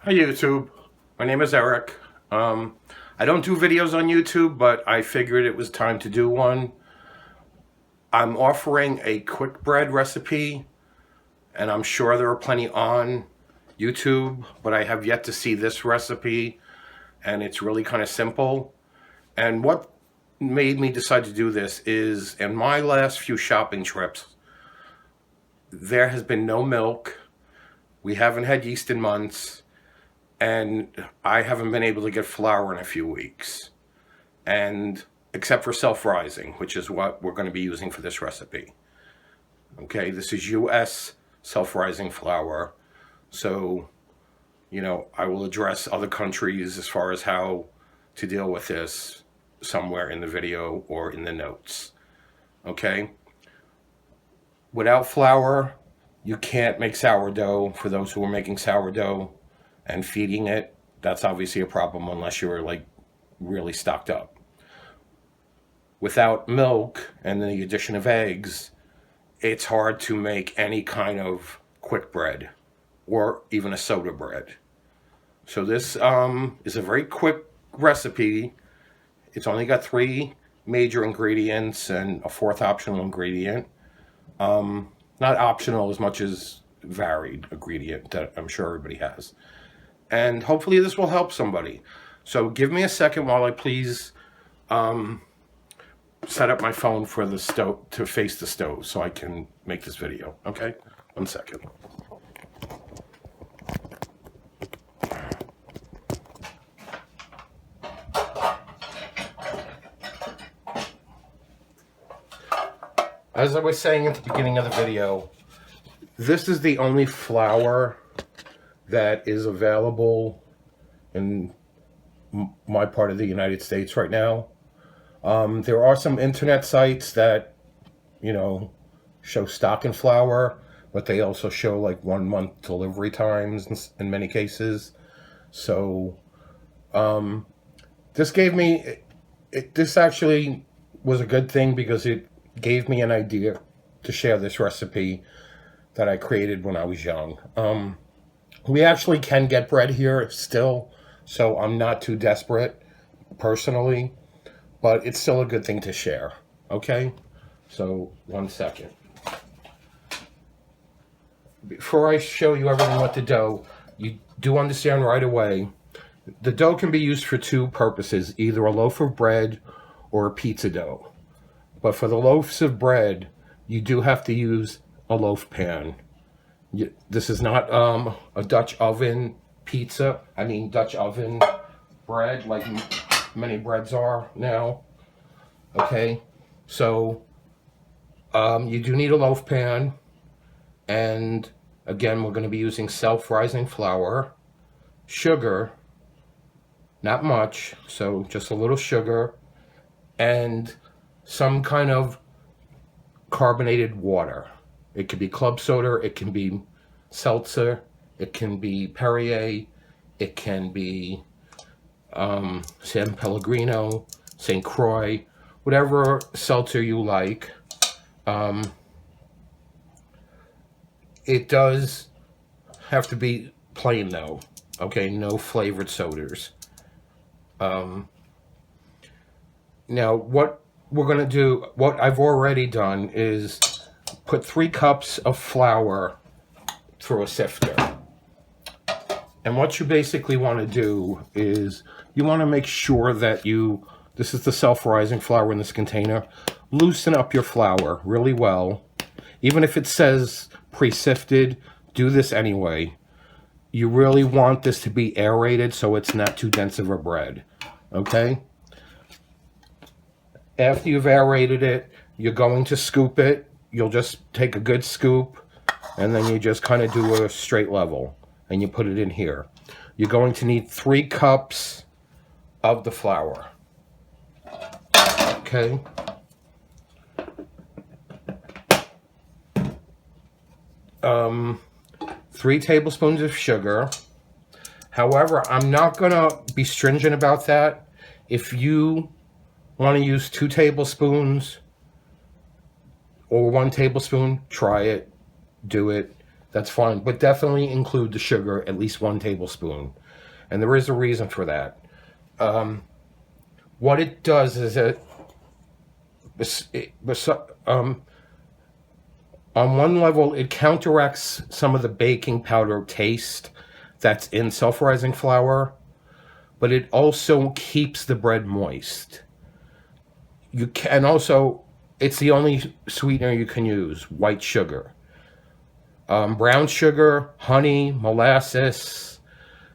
Hi YouTube, my name is Eric. I don't do videos on YouTube, but I figured it was time to do one. I'm offering a quick bread recipe, and I'm sure there are plenty on YouTube, but I have yet to see this recipe, and it's really kind of simple. And what made me decide to do this is, in my last few shopping trips, there has been no milk. We haven't had yeast in months. And I haven't been able to get flour in a few weeks, and except for self-rising, which is what we're going to be using for this recipe. Okay, this is US self-rising flour, so I will address other countries as far as how to deal with this somewhere in the video or in the notes. Okay, without flour you can't make sourdough. For those who are making sourdough and feeding it, that's obviously a problem unless you're like really stocked up. Without milk and the addition of eggs, it's hard to make any kind of quick bread or even a soda bread. So this is a very quick recipe. It's only got 3 major ingredients and a 4th optional ingredient. Not optional as much as varied ingredient that I'm sure everybody has. And hopefully this will help somebody. So give me a second while I please set up my phone for the stove, to face the stove, so I can make this video. Okay? 1 second. As I was saying at the beginning of the video, this is the only flour that is available in my part of the United States right now. There are some internet sites that, show stock in flour, but they also show like 1-month delivery times in many cases. So this gave me, this actually was a good thing because it gave me an idea to share this recipe that I created when I was young. We actually can get bread here still, so I'm not too desperate personally, but it's still a good thing to share. Okay, so 1 second. Before I show you everything with the dough, you do understand right away, the dough can be used for 2 purposes, either a loaf of bread or a pizza dough. But for the loaves of bread, you do have to use a loaf pan. This is not a Dutch oven pizza. Dutch oven bread like many breads are now. Okay, so you do need a loaf pan, and again, we're going to be using self-rising flour, sugar, not much, so just a little sugar, and some kind of carbonated water. It could be club soda, it can be seltzer, it can be Perrier, it can be San Pellegrino, St. Croix, whatever seltzer you like. It does have to be plain though, okay? No flavored sodas. Now what we're going to do, what I've already done is put 3 cups of flour through a sifter. And what you basically want to do is you want to make sure that this is the self-rising flour in this container, loosen up your flour really well. Even if it says pre-sifted, do this anyway. You really want this to be aerated so it's not too dense of a bread. Okay? After you've aerated it, you're going to scoop it. You'll just take a good scoop, and then you just kind of do a straight level, and you put it in here. You're going to need 3 cups of the flour. Okay? Um, 3 tablespoons of sugar. However, I'm not going to be stringent about that. If you want to use 2 tablespoons or 1 tablespoon, try it, do it. that's fine. But definitely include the sugar, at least 1 tablespoon. And there is a reason for that. What it does is on one level, it counteracts some of the baking powder taste that's in self-rising flour, but it also keeps the bread moist. You can also, it's the only sweetener you can use, white sugar. Brown sugar, honey, molasses,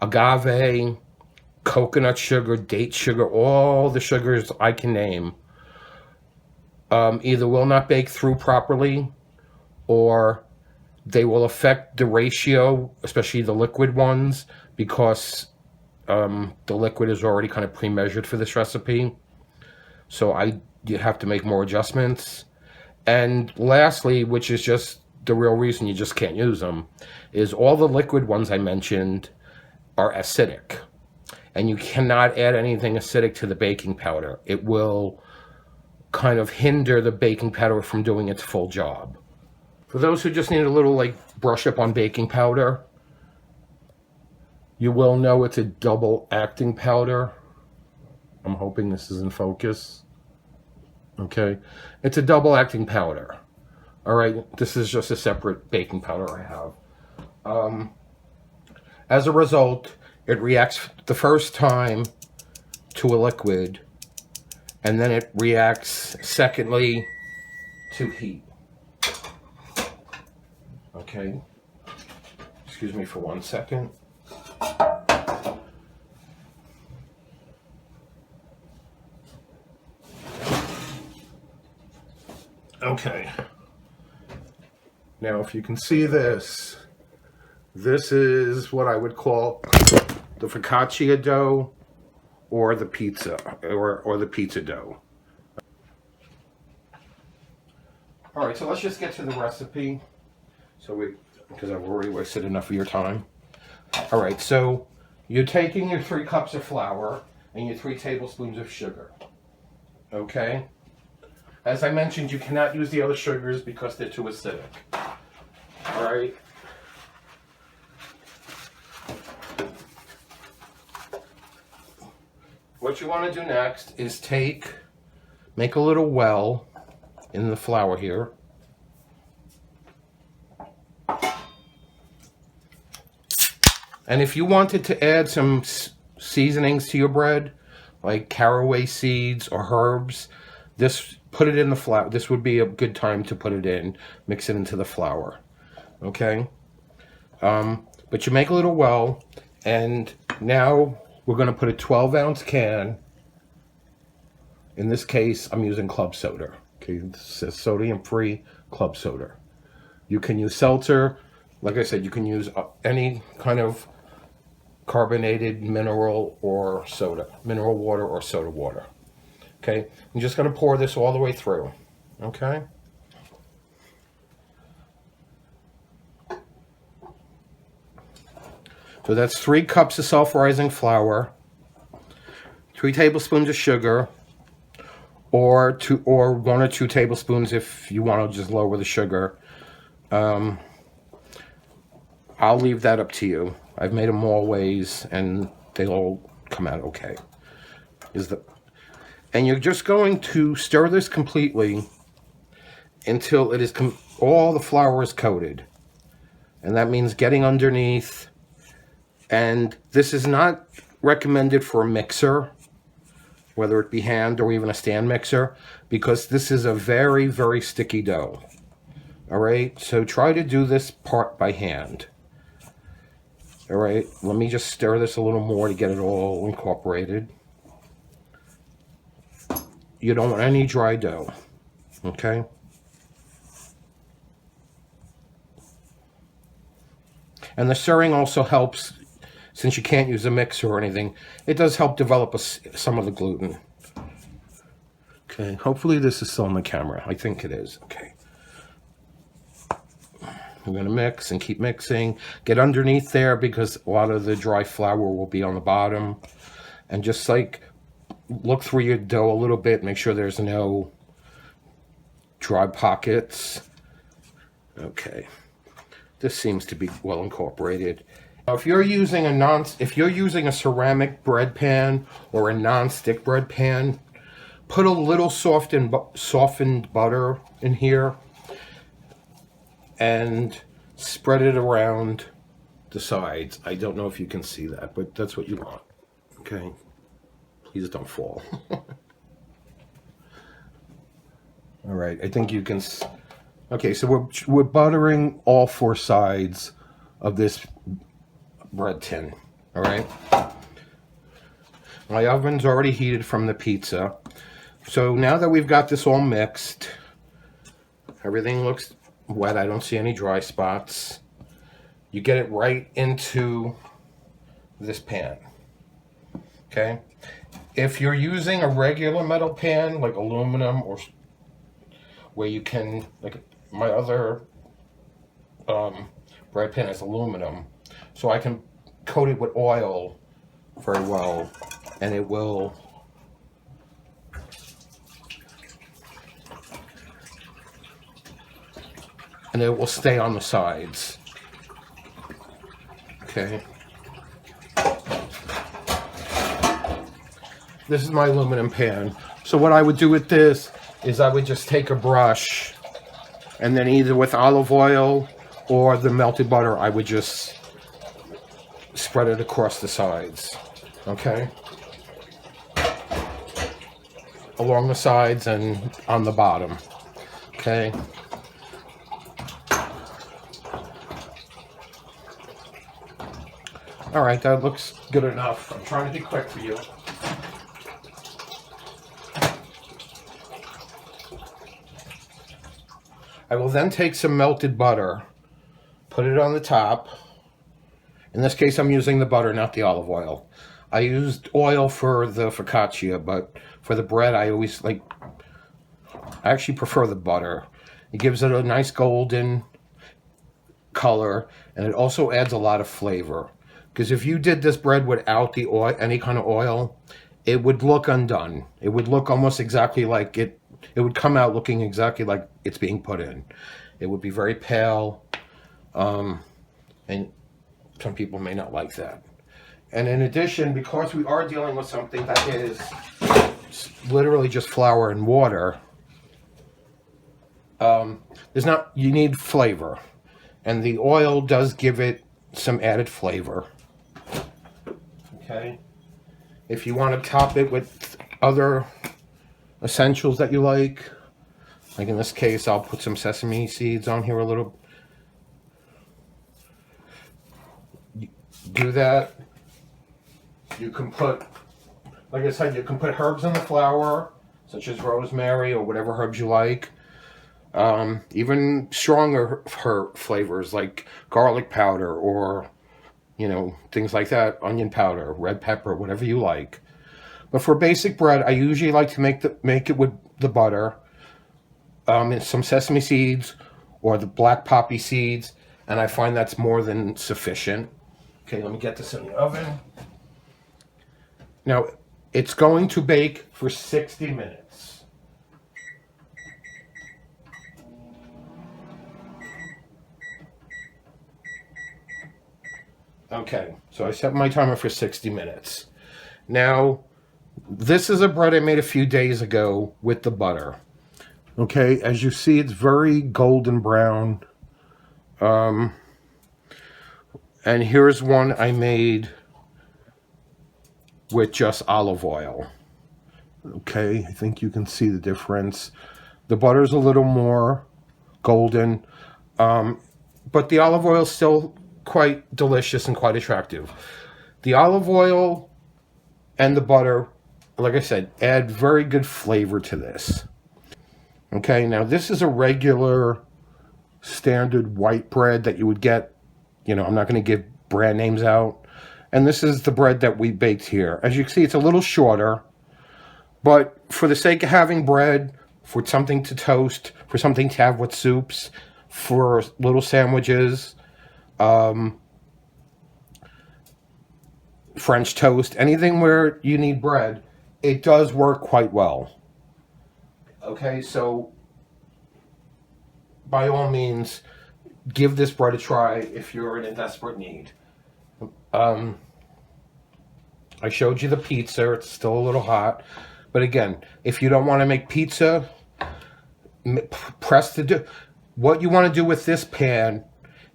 agave, coconut sugar, date sugar, all the sugars I can name, either will not bake through properly, or they will affect the ratio, especially the liquid ones, because the liquid is already kind of pre-measured for this recipe. So you have to make more adjustments. And lastly, which is just the real reason you just can't use them, is all the liquid ones I mentioned are acidic. And you cannot add anything acidic to the baking powder. It will kind of hinder the baking powder from doing its full job. For those who just need a little like brush up on baking powder, you will know it's a double acting powder. I'm hoping this is in focus. Okay, it's a double acting powder. All right, this is just a separate baking powder I have. As a result, it reacts the first time to a liquid, and then it reacts secondly to heat. Okay, excuse me for 1 second. Okay, now if you can see this, this is what I would call the focaccia dough or the pizza or the pizza dough. All right, so let's just get to the recipe. Because I've already wasted enough of your time. All right, so you're taking your 3 cups of flour and your 3 tablespoons of sugar. Okay? As I mentioned, you cannot use the other sugars because they're too acidic. All right? What you want to do next is make a little well in the flour here. And if you wanted to add some seasonings to your bread, like caraway seeds or herbs, put it in the flour. This would be a good time to put it in, mix it into the flour. Okay? But you make a little well, and now we're going to put a 12-ounce can. In this case, I'm using club soda. Okay, this says sodium-free club soda. You can use seltzer. Like I said, you can use any kind of carbonated mineral water or soda water. Okay, I'm just going to pour this all the way through. Okay. So that's 3 cups of self-rising flour, 3 tablespoons of sugar, or 1 or 2 tablespoons if you want to just lower the sugar. I'll leave that up to you. I've made them all ways, and they all come out okay. And you're just going to stir this completely until it is all the flour is coated, and that means getting underneath. And this is not recommended for a mixer, whether it be hand or even a stand mixer, because this is a very, very sticky dough. All right, so try to do this part by hand. All right, let me just stir this a little more to get it all incorporated. You don't want any dry dough, okay? And the stirring also helps, since you can't use a mixer or anything, it does help develop some of the gluten. Okay, hopefully this is still on the camera. I think it is, okay. We're going to mix and keep mixing. Get underneath there because a lot of the dry flour will be on the bottom. And just like look through your dough a little bit, make sure there's no dry pockets. Okay. This seems to be well incorporated. Now, if you're using a ceramic bread pan or a non-stick bread pan, put a little softened butter in here and spread it around the sides. I don't know if you can see that, but that's what you want. Okay, please don't fall. All right, I think you can. Okay, so we're buttering all 4 sides of this bread tin. All right. My oven's already heated from the pizza. So now that we've got this all mixed, everything looks wet. I don't see any dry spots. You get it right into this pan. Okay. If you're using a regular metal pan, like aluminum, or where you can, like my other bread pan is aluminum, so I can coat it with oil very well, and it will stay on the sides. Okay. This is my aluminum pan. So what I would do with this is I would just take a brush, and then either with olive oil or the melted butter, I would just spread it across the sides. Okay? Along the sides and on the bottom. Okay? All right, that looks good enough. I'm trying to be quick for you. I will then take some melted butter, put it on the top. In this case, I'm using the butter, not the olive oil. I used oil for the focaccia, but for the bread, I actually prefer the butter. It gives it a nice golden color, and it also adds a lot of flavor. Because if you did this bread without the oil, any kind of oil, it would look undone. It would look almost exactly like it would come out looking exactly like it's being put in. It would be very pale, and some people may not like that. And in addition, because we are dealing with something that is literally just flour and water, you need flavor. And the oil does give it some added flavor. Okay? If you want to top it with other essentials that you like in this case, I'll put some sesame seeds on here a little. Do that. You can put, like I said, you can put herbs in the flour, such as rosemary or whatever herbs you like. Even stronger herb flavors like garlic powder or, things like that, onion powder, red pepper, whatever you like. But for basic bread, I usually like to make it with the butter, and some sesame seeds or the black poppy seeds, and I find that's more than sufficient. Okay, let me get this in the oven. Now, it's going to bake for 60 minutes. Okay, so I set my timer for 60 minutes. Now, this is a bread I made a few days ago with the butter. Okay, as you see, it's very golden brown. And here's one I made with just olive oil. Okay, I think you can see the difference. The butter's a little more golden, but the olive oil is still quite delicious and quite attractive. The olive oil and the butter, like I said, add very good flavor to this. Okay, now this is a regular standard white bread that you would get. I'm not going to give brand names out. And this is the bread that we baked here. As you can see, it's a little shorter, but for the sake of having bread, for something to toast, for something to have with soups, for little sandwiches, French toast, anything where you need bread, it does work quite well. Okay, so by all means, give this bread a try if you're in a desperate need. I showed you the pizza. It's still a little hot. But again, if you don't want to make pizza, press the dough. What you want to do with this pan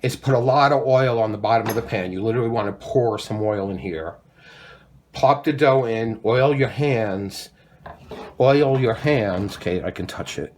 is put a lot of oil on the bottom of the pan. You literally want to pour some oil in here. Plop the dough in, oil your hands. Okay, I can touch it.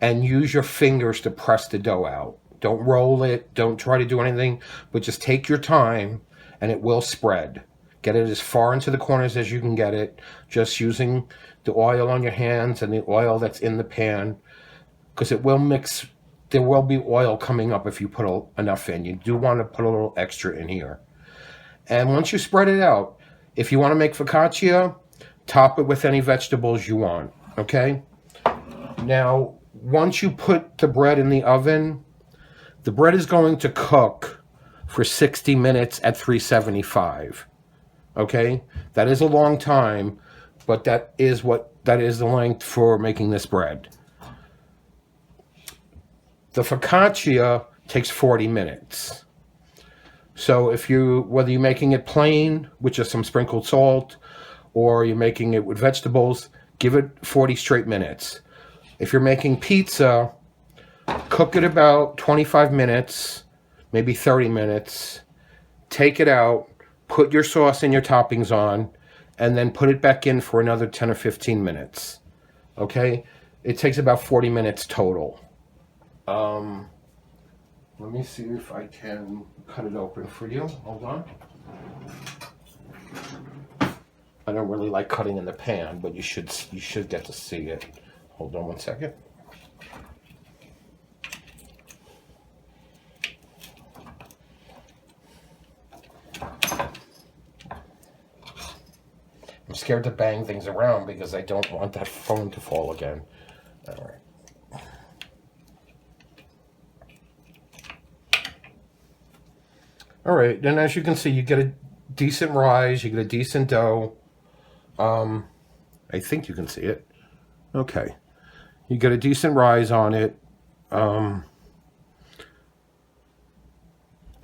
And use your fingers to press the dough out. Don't roll it. Don't try to do anything. But just take your time and it will spread. Get it as far into the corners as you can get it. Just using the oil on your hands and the oil that's in the pan. Because it will mix. There will be oil coming up if you put enough in. You do want to put a little extra in here. And once you spread it out, if you want to make focaccia, top it with any vegetables you want. Okay? Now, once you put the bread in the oven, the bread is going to cook for 60 minutes at 375. Okay? That is a long time, but that is the length for making this bread. The focaccia takes 40 minutes. So whether you're making it plain with just some sprinkled salt, or you're making it with vegetables, give it 40 straight minutes. If you're making pizza, cook it about 25 minutes, maybe 30 minutes. Take it out, put your sauce and your toppings on, and then put it back in for another 10 or 15 minutes. Okay? It takes about 40 minutes total. Let me see if I can cut it open for you. Hold on. I don't really like cutting in the pan, but you should get to see it. Hold on one second. I'm scared to bang things around because I don't want that phone to fall again. All right. All right, then as you can see, you get a decent rise, you get a decent dough. I think you can see it. Okay. You get a decent rise on it. And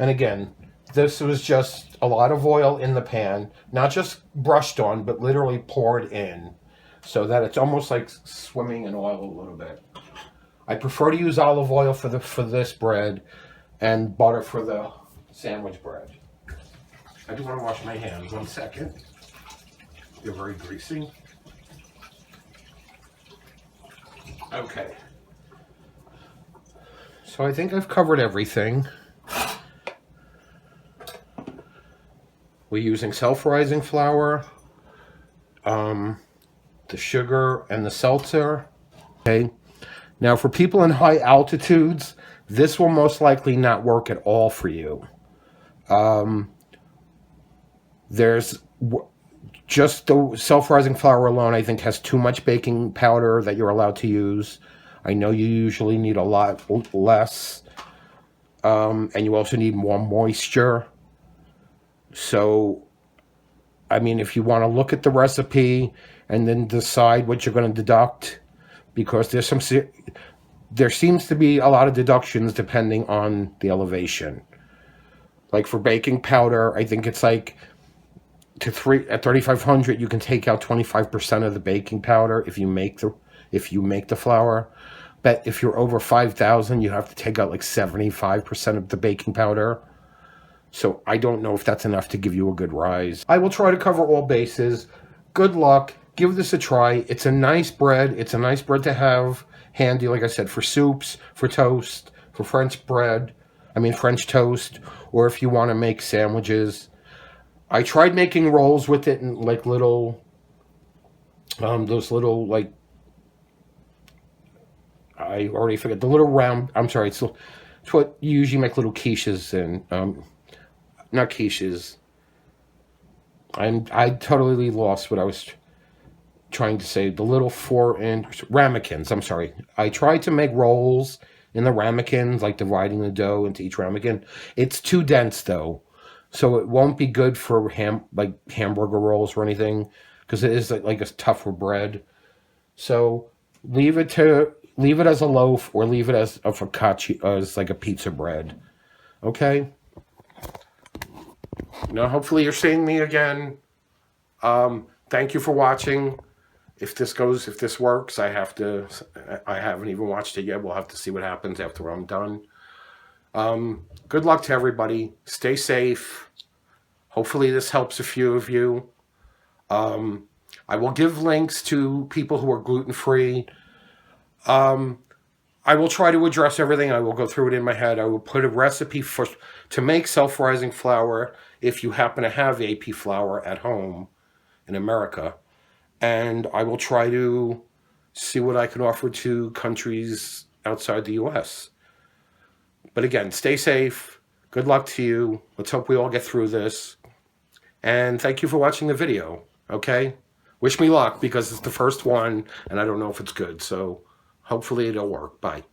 again, this was just a lot of oil in the pan, not just brushed on, but literally poured in, so that it's almost like swimming in oil a little bit. I prefer to use olive oil for this bread and butter for the sandwich bread. I do want to wash my hands. 1 second. They're very greasy. Okay. So I think I've covered everything. We're using self-rising flour, the sugar, and the seltzer. Okay. Now for people in high altitudes, this will most likely not work at all for you. There's just the self-rising flour alone, I think, has too much baking powder that you're allowed to use. I know you usually need a lot less, and you also need more moisture. So, I mean, if you want to look at the recipe and then decide what you're going to deduct, because there seems to be a lot of deductions depending on the elevation. Like for baking powder, I think it's like at 3,500 you can take out 25% of the baking powder if you make the flour. But if you're over 5,000, you have to take out like 75% of the baking powder. So I don't know if that's enough to give you a good rise. I will try to cover all bases. Good luck. Give this a try. It's a nice bread. It's a nice bread to have handy, like I said, for soups, for toast, for French toast, or if you want to make sandwiches. I tried making rolls with it in like little, those little, like, I already forget, the little round, I'm sorry, it's what you usually make little quiches and, not quiches. I totally lost what I was trying to say. The little 4-inch ramekins, I'm sorry. I tried to make rolls in the ramekins, like dividing the dough into each ramekin. It's too dense though, so it won't be good for hamburger rolls or anything, because it is like a tougher bread. So leave it as a loaf, or leave it as a focaccia, as like a pizza bread. Okay? Now, hopefully you're seeing me again. Thank you for watching. If this works, I haven't even watched it yet. We'll have to see what happens after I'm done. Good luck to everybody. Stay safe. Hopefully this helps a few of you. I will give links to people who are gluten-free. I will try to address everything. I will go through it in my head. I will put a recipe to make self-rising flour if you happen to have AP flour at home in America. And I will try to see what I can offer to countries outside the US. But again, stay safe. Good luck to you. Let's hope we all get through this. And thank you for watching the video, okay? Wish me luck because it's the first one and I don't know if it's good. So hopefully it'll work. Bye.